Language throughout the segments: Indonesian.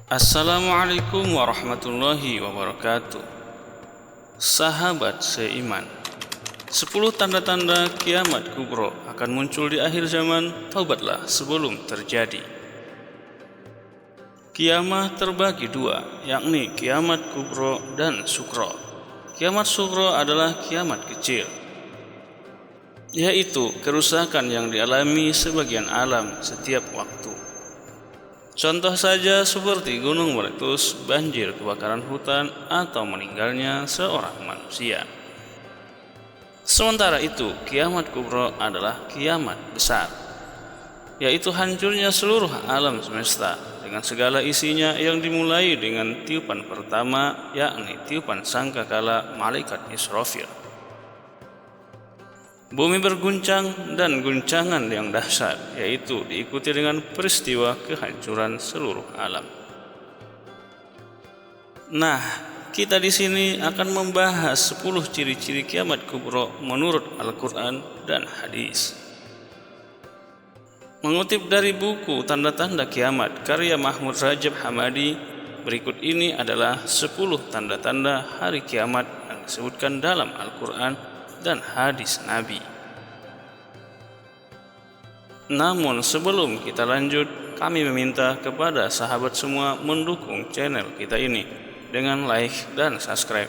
Assalamualaikum warahmatullahi wabarakatuh. Sahabat seiman, 10 tanda-tanda kiamat kubro akan muncul di akhir zaman. Taubatlah sebelum terjadi. Kiamat terbagi dua, yakni kiamat kubro dan sukro. Kiamat sukro adalah kiamat kecil, yaitu kerusakan yang dialami sebagian alam setiap waktu. Contoh saja seperti gunung meletus, banjir, kebakaran hutan, atau meninggalnya seorang manusia. Sementara itu, kiamat kubro adalah kiamat besar, yaitu hancurnya seluruh alam semesta dengan segala isinya, yang dimulai dengan tiupan pertama, yakni tiupan sangkakala malaikat Israfil. Bumi berguncang dan guncangan yang dahsyat, yaitu diikuti dengan peristiwa kehancuran seluruh alam. Nah, kita di sini akan membahas 10 ciri-ciri kiamat kubro menurut Al-Quran dan hadis. Mengutip dari buku Tanda-tanda Kiamat karya Mahmud Rajab Hamadi, berikut ini adalah 10 tanda-tanda hari kiamat yang disebutkan dalam Al-Quran dan hadis Nabi. Namun sebelum kita lanjut, kami meminta kepada sahabat semua mendukung channel kita ini dengan like dan subscribe.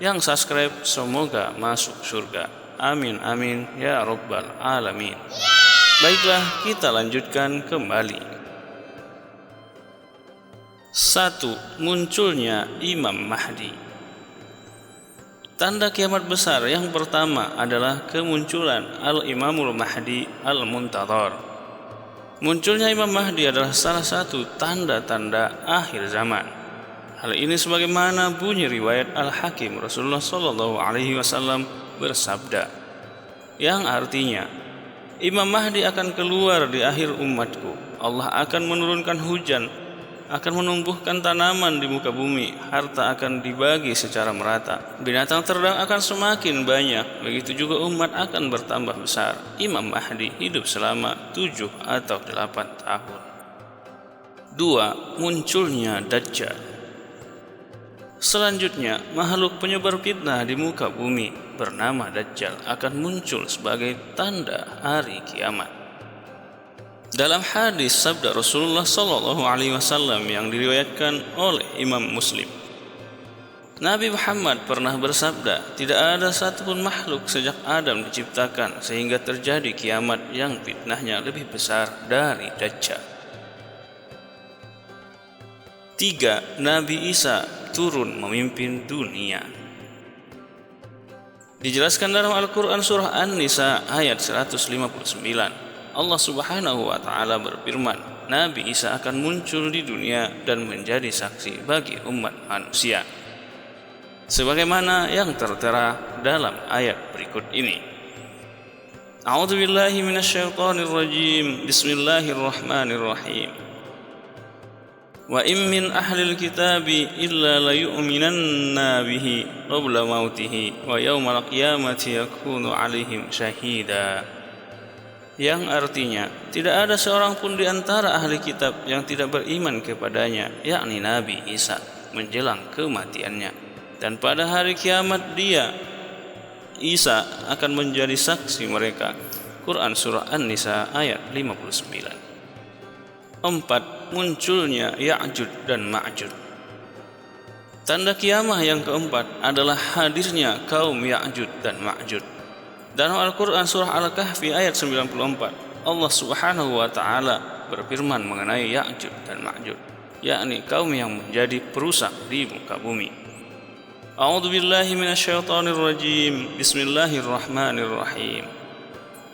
Yang subscribe semoga masuk surga. Amin amin ya rabbal alamin. Baiklah, kita lanjutkan kembali. 1. Munculnya Imam Mahdi. Tanda kiamat besar yang pertama adalah kemunculan Al-Imamul Mahdi Al-Muntadhar. Munculnya Imam Mahdi adalah salah satu tanda-tanda akhir zaman. Hal ini sebagaimana bunyi riwayat Al-Hakim, Rasulullah SAW bersabda, yang artinya, Imam Mahdi akan keluar di akhir umatku. Allah akan menurunkan hujan, akan menumbuhkan tanaman di muka bumi, harta akan dibagi secara merata, binatang ternak akan semakin banyak, begitu juga umat akan bertambah besar. Imam Mahdi hidup selama 7 atau 8 tahun. 2. Munculnya Dajjal. Selanjutnya, makhluk penyebar fitnah di muka bumi bernama Dajjal akan muncul sebagai tanda hari kiamat. Dalam hadis sabda Rasulullah SAW yang diriwayatkan oleh Imam Muslim, Nabi Muhammad pernah bersabda, tidak ada satupun makhluk sejak Adam diciptakan sehingga terjadi kiamat yang fitnahnya lebih besar dari Dajjal. 3. Nabi Isa turun memimpin dunia. Dijelaskan dalam Al-Quran surah An-Nisa ayat 159. Allah Subhanahu wa Ta'ala berfirman, Nabi Isa akan muncul di dunia dan menjadi saksi bagi umat manusia, sebagaimana yang tertera dalam ayat berikut ini. A'udzubillahi minasyaitonir rajim. Bismillahirrahmanirrahim. Wa in min ahlil kitabi illa layu'minanna bihi qabla mautihi wa yawmal qiyamati yakunu 'alaihim syahida. Yang artinya, tidak ada seorang pun di antara ahli kitab yang tidak beriman kepadanya, yakni Nabi Isa, menjelang kematiannya. Dan pada hari kiamat dia, Isa, akan menjadi saksi mereka. Quran Surah An-Nisa ayat 59. 4. Munculnya Ya'juj dan Ma'juj. Tanda kiamah yang keempat adalah hadirnya kaum Ya'juj dan Ma'juj. Dalam Al-Quran surah Al-Kahfi ayat 94, Allah Subhanahu wa Ta'ala berfirman mengenai Ya'juj dan Ma'juj, yakni kaum yang menjadi perusak di muka bumi. A'udzubillahi minasyaitonir rajim. Bismillahirrahmanirrahim.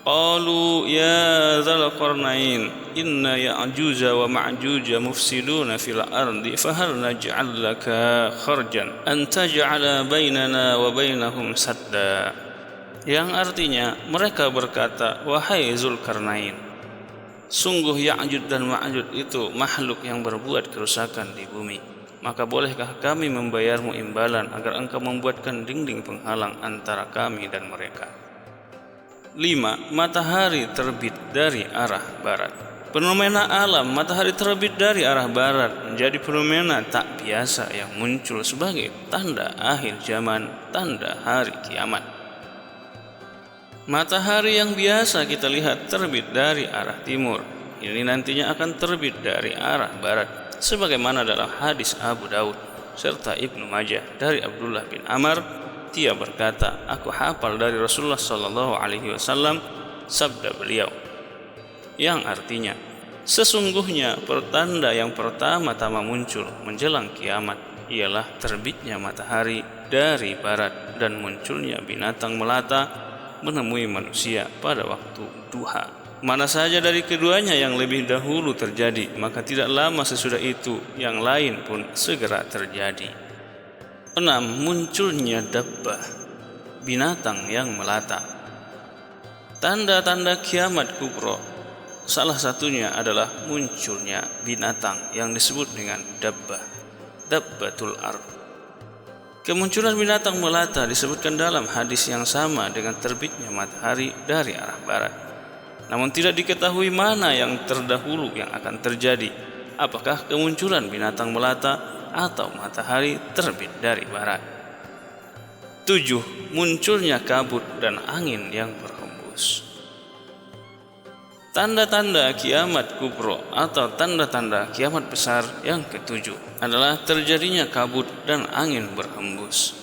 Qalu ya dzal qarnain inna ya'juj wa ma'juj mufsiduna fil ardi fahal naj'al laka kharjan an taj'ala bainana wa bainahum sadda. Yang artinya, mereka berkata, wahai Zulkarnain, sungguh Ya'juj dan Ma'juj itu makhluk yang berbuat kerusakan di bumi. Maka bolehkah kami membayarmu imbalan agar engkau membuatkan dinding penghalang antara kami dan mereka? 5. Matahari terbit dari arah barat. Fenomena alam matahari terbit dari arah barat menjadi fenomena tak biasa yang muncul sebagai tanda akhir zaman, tanda hari kiamat. Matahari yang biasa kita lihat terbit dari arah timur, ini nantinya akan terbit dari arah barat, sebagaimana dalam hadis Abu Daud serta Ibnu Majah dari Abdullah bin Amr. Dia berkata, aku hafal dari Rasulullah SAW sabda beliau, yang artinya, sesungguhnya pertanda yang pertama-tama muncul menjelang kiamat ialah terbitnya matahari dari barat dan munculnya binatang melata menemui manusia pada waktu duha. Mana saja dari keduanya yang lebih dahulu terjadi, maka tidak lama sesudah itu yang lain pun segera terjadi. 6. Munculnya dabbah, binatang yang melata. Tanda-tanda kiamat kubro, salah satunya adalah munculnya binatang yang disebut dengan dabbah, dabbatul ard. Kemunculan binatang melata disebutkan dalam hadis yang sama dengan terbitnya matahari dari arah barat. Namun tidak diketahui mana yang terdahulu yang akan terjadi, apakah kemunculan binatang melata atau matahari terbit dari barat. 7. Munculnya kabut dan angin yang berhembus. Tanda-tanda kiamat kubro atau tanda-tanda kiamat besar yang ketujuh adalah terjadinya kabut dan angin berhembus.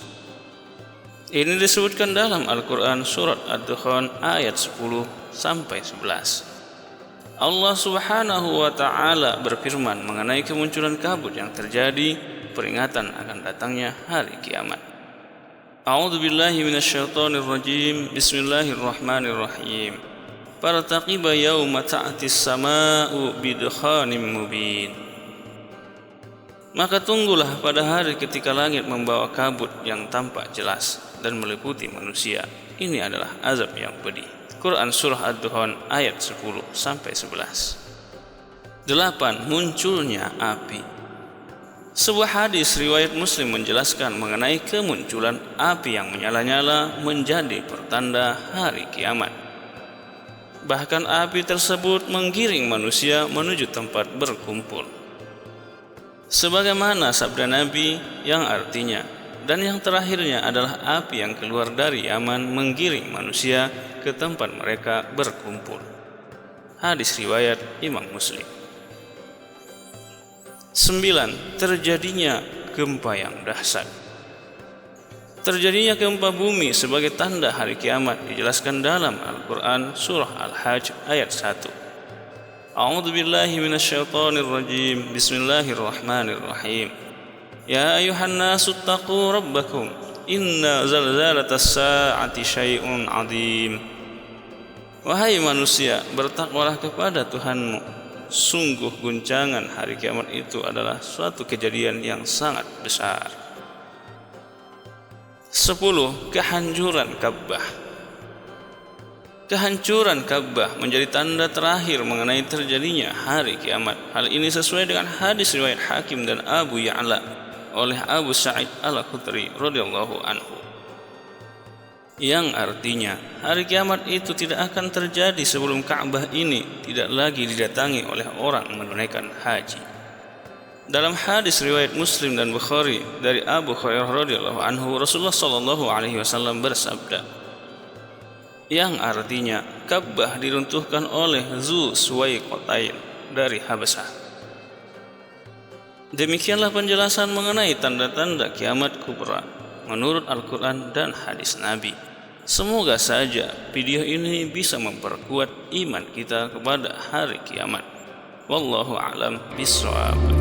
Ini disebutkan dalam Al-Quran surat Ad-Dukhan ayat 10-11. Allah Subhanahu wa Ta'ala berfirman mengenai kemunculan kabut yang terjadi peringatan akan datangnya hari kiamat. A'udzu billahi minasyaitonir rajim. Bismillahirrahmanirrahim. Fartaqiba yauma ta'tis sama'u bidukhanim mubin. Maka tunggulah pada hari ketika langit membawa kabut yang tampak jelas dan meliputi manusia. Ini adalah azab yang pedih. Quran surah Ad-Dukhan ayat 10-11. 8. Munculnya api. Sebuah hadis riwayat Muslim menjelaskan mengenai kemunculan api yang menyala-nyala menjadi pertanda hari kiamat. Bahkan api tersebut menggiring manusia menuju tempat berkumpul. Sebagaimana sabda Nabi yang artinya, dan yang terakhirnya adalah api yang keluar dari Yaman menggiring manusia ke tempat mereka berkumpul. Hadis riwayat Imam Muslim. 9. Terjadinya gempa yang dahsyat. Terjadinya gempa bumi sebagai tanda hari kiamat dijelaskan dalam Al-Quran surah Al-Hajj ayat 1. A'udzu billahi minasyaitonir rajim. Bismillahirrahmanirrahim. Ya ayuhan nasu taqu rabbakum inna zalzalatas sa'ati syai'un 'adzim. Wahai manusia, bertakwalah kepada Tuhanmu. Sungguh guncangan hari kiamat itu adalah suatu kejadian yang sangat besar. 10. Kehancuran Ka'bah. Kehancuran Ka'bah menjadi tanda terakhir mengenai terjadinya hari kiamat. Hal ini sesuai dengan hadis riwayat Hakim dan Abu Ya'la oleh Abu Sa'id Al-Khudri radhiyallahu anhu, yang artinya hari kiamat itu tidak akan terjadi sebelum Ka'bah ini tidak lagi didatangi oleh orang menunaikan haji. Dalam hadis riwayat Muslim dan Bukhari dari Abu Hurairah radhiyallahu anhu, Rasulullah sallallahu alaihi wasallam bersabda, yang artinya Ka'bah diruntuhkan oleh Zu Suwaiqatain dari Habasyah. Demikianlah penjelasan mengenai tanda-tanda kiamat kubra menurut Al-Quran dan hadis Nabi. Semoga saja video ini bisa memperkuat iman kita kepada hari kiamat. Wallahu a'lam bishawab.